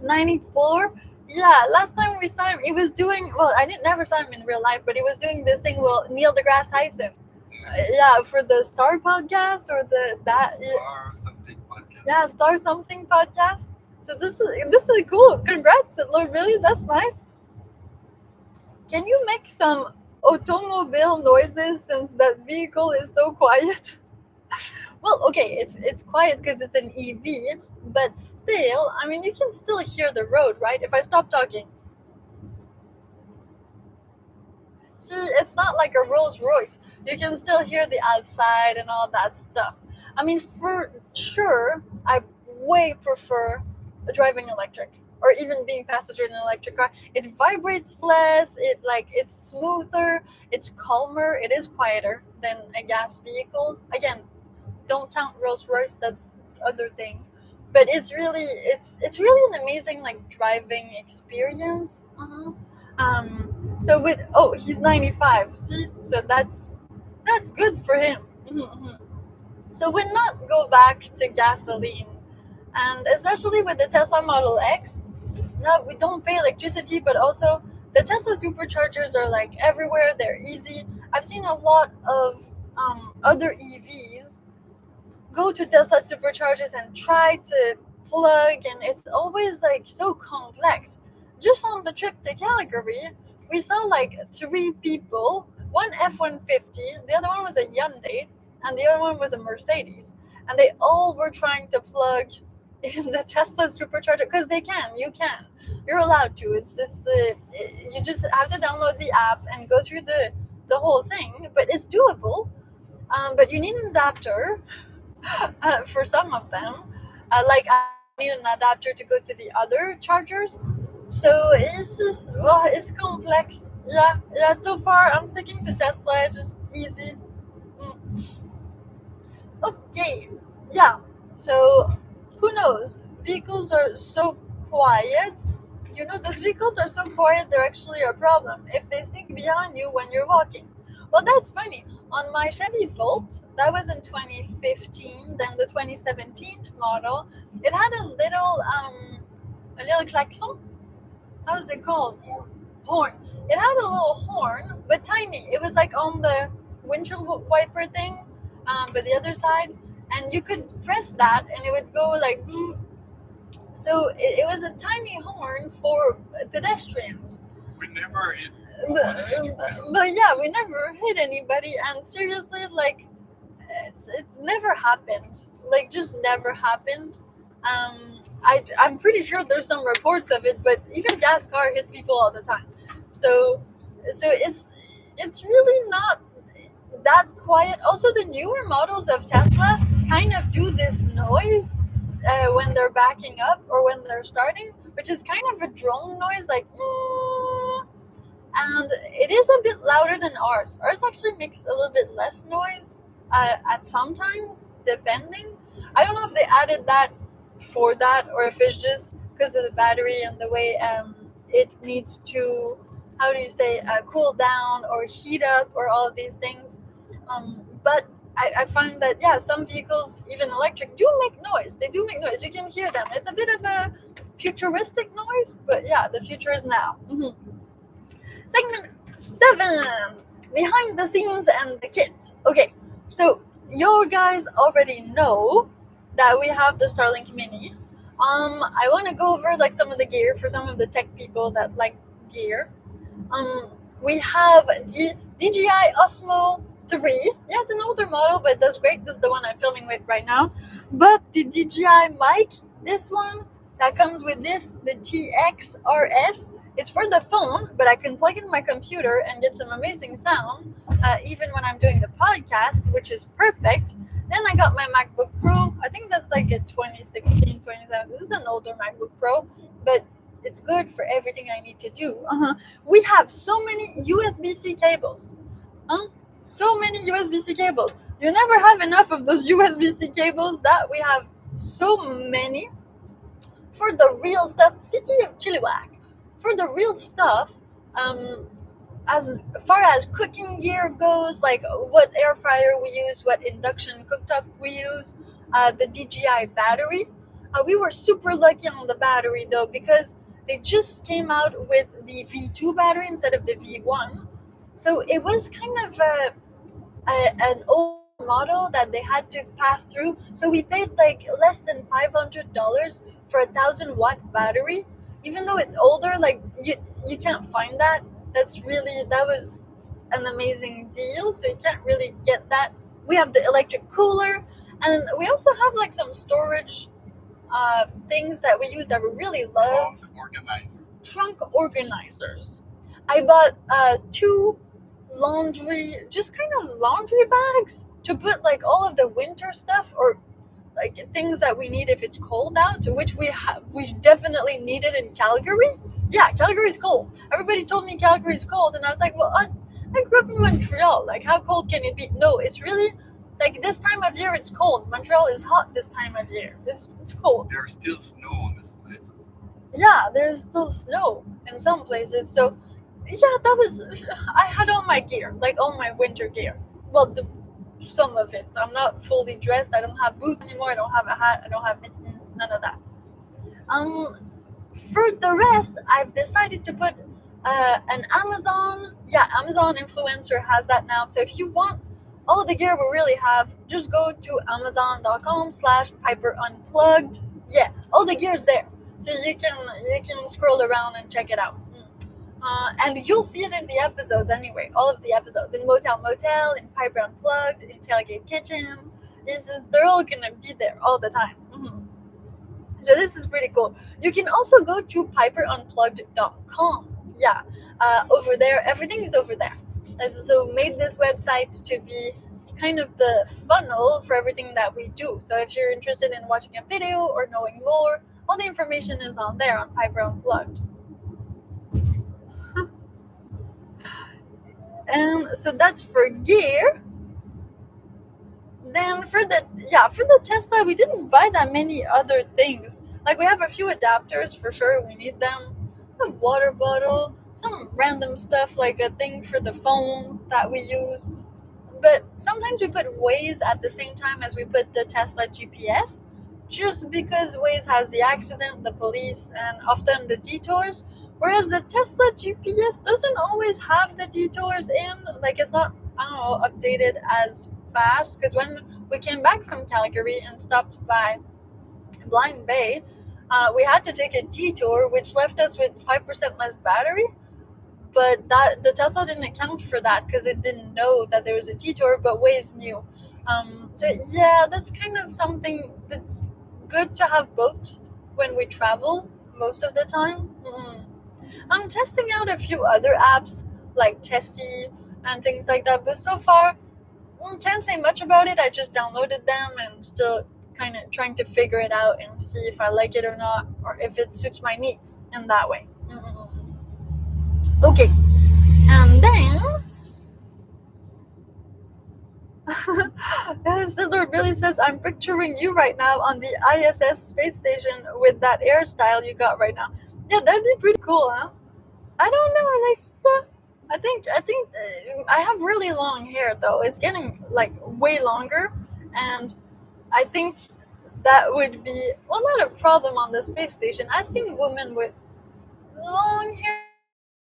94? Yeah, last time we saw him, he was doing, well, I never saw him in real life, but he was doing this thing with Neil deGrasse Tyson. Yeah, for the Star podcast or Star something podcast. Yeah, Star something podcast. So this is cool. Congrats, Lord Billy. That's nice. Can you make some automobile noises since that vehicle is so quiet? Well, okay, it's quiet because it's an EV, but still, I mean, you can still hear the road, right? If I stop talking. See, it's not like a Rolls Royce. You can still hear the outside and all that stuff. I mean, for sure, I way prefer driving electric or even being passenger in an electric car. It vibrates less, it's smoother, it's calmer, it is quieter than a gas vehicle. Again, don't count Rolls Royce, that's other thing. But it's really an amazing like driving experience. So he's 95. See, so that's good for him. So we not go back to gasoline, and especially with the Tesla Model X. No, we don't pay electricity, but also the Tesla Superchargers are like everywhere. They're easy. I've seen a lot of other EVs go to Tesla Superchargers and try to plug, and it's always like so complex. Just on the trip to Calgary, we saw like 3 people, one F-150, the other one was a Hyundai, and the other one was a Mercedes. And they all were trying to plug in the Tesla Supercharger because you're allowed to. You just have to download the app and go through the whole thing, but it's doable. But you need an adapter for some of them. Like I need an adapter to go to the other chargers. So it's complex. Yeah. So far I'm sticking to Tesla. It's just easy. Okay. Yeah. So who knows? Vehicles are so quiet. You know, those vehicles are so quiet, they're actually a problem if they sneak behind you when you're walking. Well, that's funny. On my Chevy Volt, that was in 2015, then the 2017 model, it had a little klaxon. How is it called? Horn. It had a little horn, but tiny. It was like on the windshield wiper thing, but the other side, and you could press that, and it would go like. So it was a tiny horn for pedestrians. We never hit. But yeah, we never hit anybody, and seriously, like, it never happened. Like, just never happened. I'm pretty sure there's some reports of it, but even gas car hit people all the time. So it's really not that quiet. Also, the newer models of Tesla kind of do this noise when they're backing up or when they're starting, which is kind of a drone noise, like, and it is a bit louder than ours. Ours actually makes a little bit less noise at sometimes, depending. I don't know if they added that for that or if it's just because of the battery and the way it needs to, how do you say, cool down or heat up or all of these things. But I find that, yeah, some vehicles, even electric, do make noise. They do make noise. You can hear them. It's a bit of a futuristic noise, but yeah, the future is now. Segment 7, behind the scenes and the kit. Okay, so you guys already know that we have the Starlink Mini. I want to go over like some of the gear for some of the tech people that like gear. We have the DJI Osmo 3. Yeah, it's an older model, but that's great. This is the one I'm filming with right now. But the DJI mic, this one that comes with this, the TXRS, it's for the phone, but I can plug in my computer and get some amazing sound, even when I'm doing the podcast, which is perfect. Then I got my MacBook Pro. I think that's like a 2016, 2017. This is an older MacBook Pro, but it's good for everything I need to do. We have so many USB-C cables. So many USB-C cables. You never have enough of those USB-C cables. That we have so many. For the real stuff, City of Chilliwack. For the real stuff, as far as cooking gear goes, like what air fryer we use, what induction cooktop we use, the DJI battery. We were super lucky on the battery though, because they just came out with the V2 battery instead of the V1. So it was kind of an old model that they had to pass through. So we paid like less than $500 for a 1,000-watt battery. Even though it's older, like you can't find that. That was an amazing deal. So you can't really get that. We have the electric cooler, and we also have like some storage things that we use that we really love. Trunk organizers. I bought 2 laundry bags to put like all of the winter stuff or like things that we need if it's cold out, which we definitely needed in Calgary. Yeah, Calgary's cold. Everybody told me Calgary's cold, and I was like, well, I grew up in Montreal. Like, how cold can it be? No, it's really like this time of year it's cold. Montreal is hot this time of year. It's cold. There's still snow on this place. Yeah, there's still snow in some places. So yeah, I had all my gear, like all my winter gear. Well, some of it. I'm not fully dressed. I don't have boots anymore. I don't have a hat. I don't have mittens. None of that. For the rest, I've decided to put an Amazon. Yeah, Amazon influencer has that now. So if you want all the gear we really have, just go to amazon.com/Piper Unplugged. Yeah, all the gear's there. So you can scroll around and check it out. And you'll see it in the episodes anyway. All of the episodes in Motel Motel, in Piper Unplugged, in Tailgate Kitchen. They're all gonna be there all the time. So this is pretty cool. You can also go to piperunplugged.com. Yeah, over there, everything is over there. So made this website to be kind of the funnel for everything that we do. So if you're interested in watching a video or knowing more, all the information is on there on Piper Unplugged. And so that's for gear. Then for the Tesla, we didn't buy that many other things. Like we have a few adapters for sure. We need them. A water bottle, some random stuff like a thing for the phone that we use. But sometimes we put Waze at the same time as we put the Tesla GPS, just because Waze has the accident, the police, and often the detours. Whereas the Tesla GPS doesn't always have the detours in. Like it's not, updated as fast. Because when we came back from Calgary and stopped by Blind Bay, we had to take a detour, which left us with 5% less battery. But the Tesla didn't account for that because it didn't know that there was a detour, but Waze knew. So yeah, that's kind of something that's good to have both when we travel most of the time. I'm testing out a few other apps like Tessie and things like that, but so far, Can't say much about it. I just downloaded them and still kind of trying to figure it out and see if I like it or not, or if it suits my needs in that way. Okay, and then Sidlord Billy says, I'm picturing you right now on the ISS space station with that hairstyle you got right now. Yeah, that'd be pretty cool, huh? I don't know, like, I think I have really long hair though. It's getting like way longer, and I think that would be, well, not a problem on the space station. I've seen women with long hair,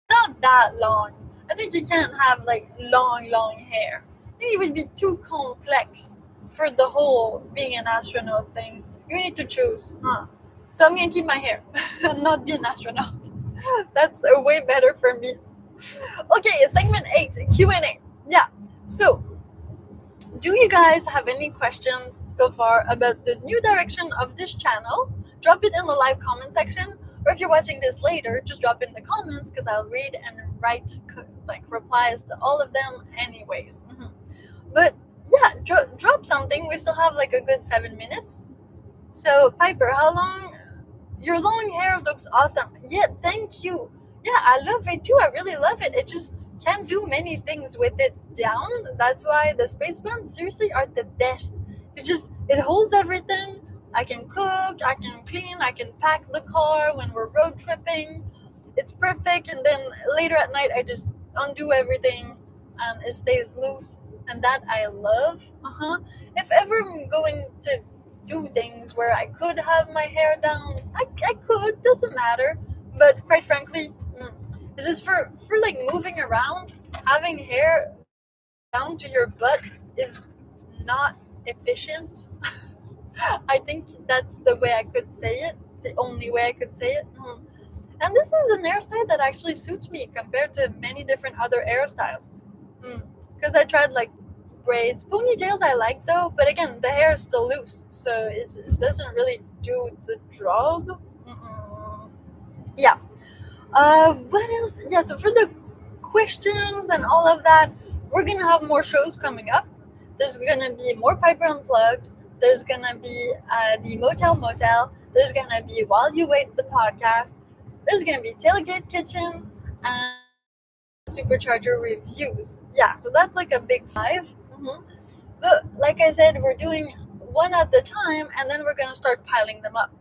not that long. I think you can't have like long hair. I think it would be too complex for the whole being an astronaut thing. You need to choose, huh? So I'm gonna keep my hair and not be an astronaut. That's way better for me. Okay, segment 8, Q&A. Yeah, so do you guys have any questions so far about the new direction of this channel? Drop it in the live comment section, or if you're watching this later, just drop it in the comments because I'll read and write like replies to all of them anyways. But yeah, drop something. We still have like a good 7 minutes. So Piper, how long? Your long hair looks awesome. Yeah, thank you. Yeah, I love it too. I really love it. It just can't do many things with it down. That's why the space buns seriously are the best. It holds everything. I can cook, I can clean, I can pack the car when we're road tripping. It's perfect. And then later at night, I just undo everything and it stays loose. And that I love. If ever I'm going to do things where I could have my hair down, I could, doesn't matter. But quite frankly, it's just for like moving around, having hair down to your butt is not efficient. I think that's the way I could say it. It's the only way I could say it. And this is an hairstyle that actually suits me compared to many different other hairstyles. Because I tried like braids, ponytails I like though, but again, the hair is still loose, so it doesn't really do the job. Yeah. What else? Yeah, so for the questions and all of that, we're gonna have more shows coming up. There's gonna be more Piper Unplugged. There's gonna be the Motel Motel. There's gonna be While You Wait the podcast. There's gonna be Tailgate Kitchen and Supercharger reviews. Yeah, so that's like a big 5. But like I said, we're doing one at the time, and then we're gonna start piling them up.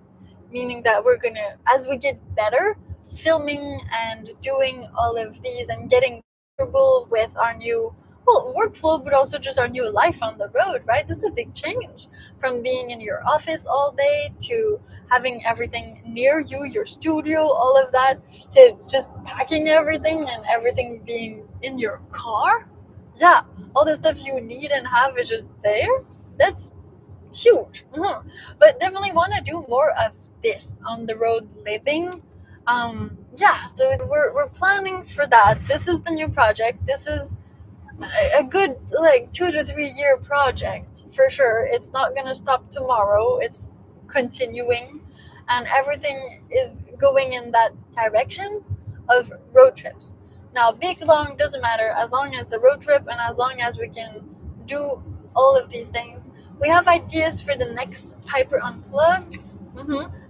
Meaning that we're gonna, as we get better, filming and doing all of these and getting comfortable with our new workflow, but also just our new life on the road, right? This is a big change from being in your office all day to having everything near you, your studio, all of that, to just packing everything and everything being in your car. Yeah, all the stuff you need and have is just there. That's huge. But definitely want to do more of this on the road living. Yeah, so we're planning for that. This is the new project. This is a good like 2 to 3 year project for sure. It's not gonna stop tomorrow. It's continuing, and everything is going in that direction of road trips. Now, big, long, doesn't matter, as long as the road trip and as long as we can do all of these things. We have ideas for the next Piper Unplugged.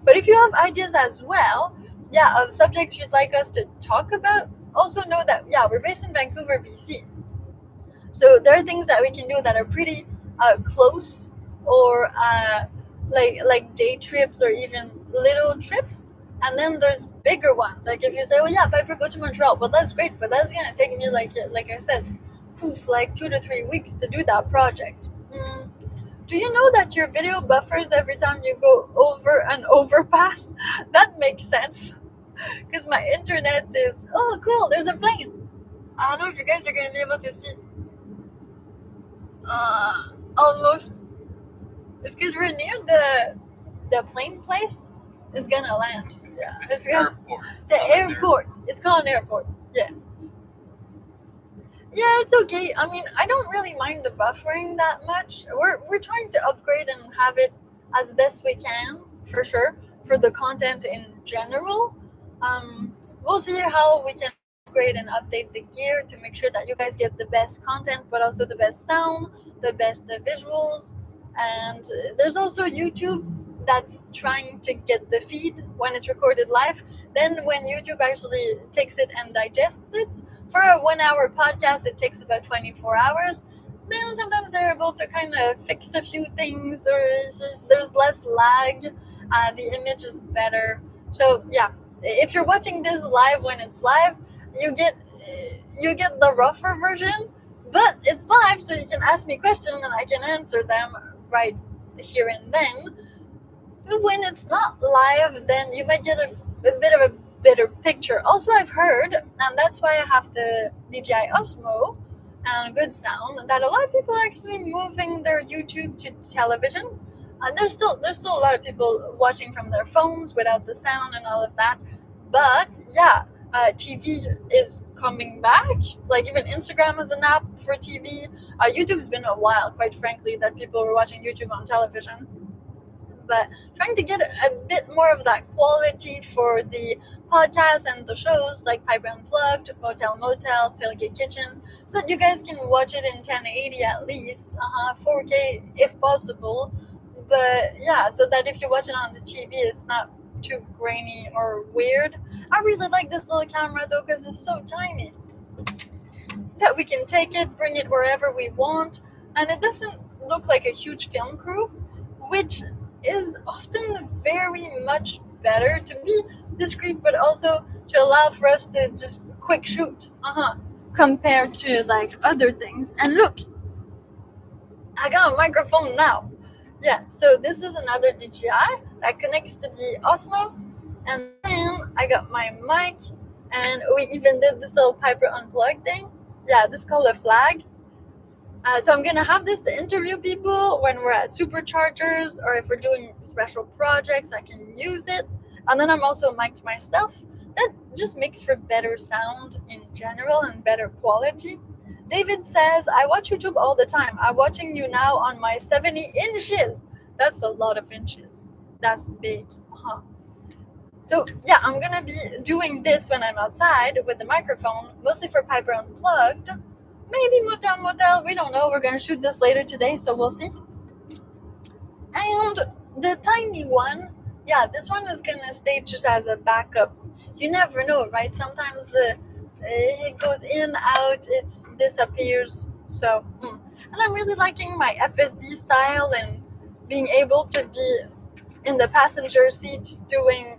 But if you have ideas as well, yeah, of subjects you'd like us to talk about, also know that, yeah, we're based in Vancouver, BC. So there are things that we can do that are pretty close, or like day trips or even little trips. And then there's bigger ones. Like if you say, "Oh yeah, Piper, go to Montreal," well, that's great, but that's gonna take me like I said, like 2 to 3 weeks to do that project. Do you know that your video buffers every time you go over an overpass? That makes sense, because my internet is, oh cool, there's a plane. I don't know if you guys are gonna be able to see. Almost. It's because we're near the plane place. Is gonna land. Yeah, it's gonna the airport. It's called an airport. Yeah. Yeah, it's okay. I mean, I don't really mind the buffering that much. We're trying to upgrade and have it as best we can, for sure, for the content in general. We'll see how we can upgrade and update the gear to make sure that you guys get the best content, but also the best sound, the best visuals. And there's also YouTube that's trying to get the feed when it's recorded live. Then when YouTube actually takes it and digests it, for a 1 hour podcast, it takes about 24 hours. Then sometimes they're able to kind of fix a few things, or there's less lag. The image is better. So yeah, if you're watching this live when it's live, you get the rougher version, but it's live, so you can ask me questions and I can answer them right here and then. But when it's not live, then you might get a bit of a better picture. Also, I've heard, and that's why I have the DJI Osmo and good sound, that a lot of people are actually moving their YouTube to television. There's still a lot of people watching from their phones without the sound and all of that. But yeah, TV is coming back. Like even Instagram has an app for TV. YouTube's been a while, quite frankly, that people were watching YouTube on television. But trying to get a bit more of that quality for the podcasts and the shows like Piper Unplugged, Motel Motel, Tailgate Kitchen, so that you guys can watch it in 1080 at least, 4K if possible. But yeah, so that if you watch it on the TV, it's not too grainy or weird. I really like this little camera though, because it's so tiny that we can take it, bring it wherever we want, and it doesn't look like a huge film crew, which is often very much better to be discreet, but also to allow for us to just quick shoot, compared to like other things. And look, I got a microphone now. Yeah, so this is another DJI that connects to the Osmo, and then I got my mic, and we even did this little Piper Unplugged thing. Yeah, this is called a flag. So I'm going to have this to interview people when we're at Superchargers, or if we're doing special projects, I can use it. And then I'm also mic'd myself. That just makes for better sound in general and better quality. David says, I watch YouTube all the time. I'm watching you now on my 70 inches. That's a lot of inches. That's big. So yeah, I'm going to be doing this when I'm outside with the microphone, mostly for Piper Unplugged. Maybe Motel Motel, we don't know. We're going to shoot this later today, so we'll see. And the tiny one, yeah, this one is going to stay just as a backup. You never know, right? Sometimes it goes in, out, it disappears. So, and I'm really liking my FSD style and being able to be in the passenger seat doing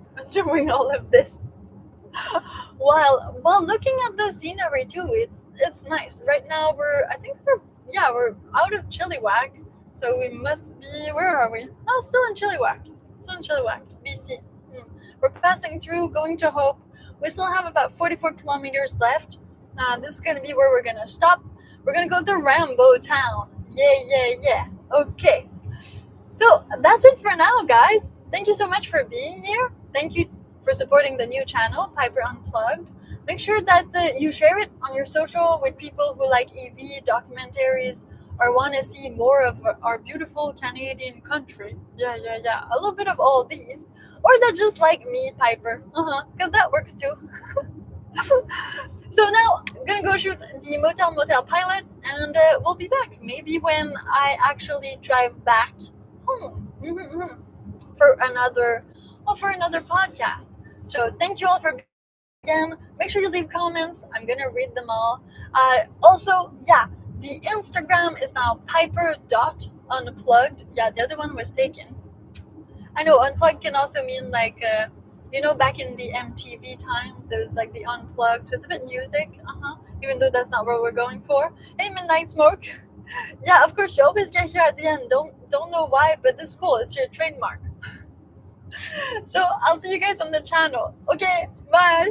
all of this. While looking at the scenery too, it's nice. Right now we're out of Chilliwack, so we must be, where are we? Oh, still in Chilliwack, BC. We're passing through, going to Hope. We still have about 44 kilometers left. This is gonna be where we're gonna stop. We're gonna go to Rambo Town. Yeah. Okay. So that's it for now, guys. Thank you so much for being here. Thank you for supporting the new channel, Piper Unplugged. Make sure that you share it on your social with people who like EV documentaries or want to see more of our beautiful Canadian country. Yeah. A little bit of all these. Or that just like me, Piper. Because that works too. So now I'm going to go shoot the Motel Motel pilot, and we'll be back. Maybe when I actually drive back home. For another podcast. So thank you all for being here again. Make sure you leave comments. I'm gonna read them all. Also, yeah, the Instagram is now piper.unplugged. Yeah, the other one was taken. I know unplugged can also mean like back in the MTV times there was like the unplugged, so it's a bit music, even though that's not what we're going for. Hey, Midnight Smoke. Yeah, of course you always get here at the end. Don't know why, but this is cool. It's your trademark. So I'll see you guys on the channel. Okay, bye.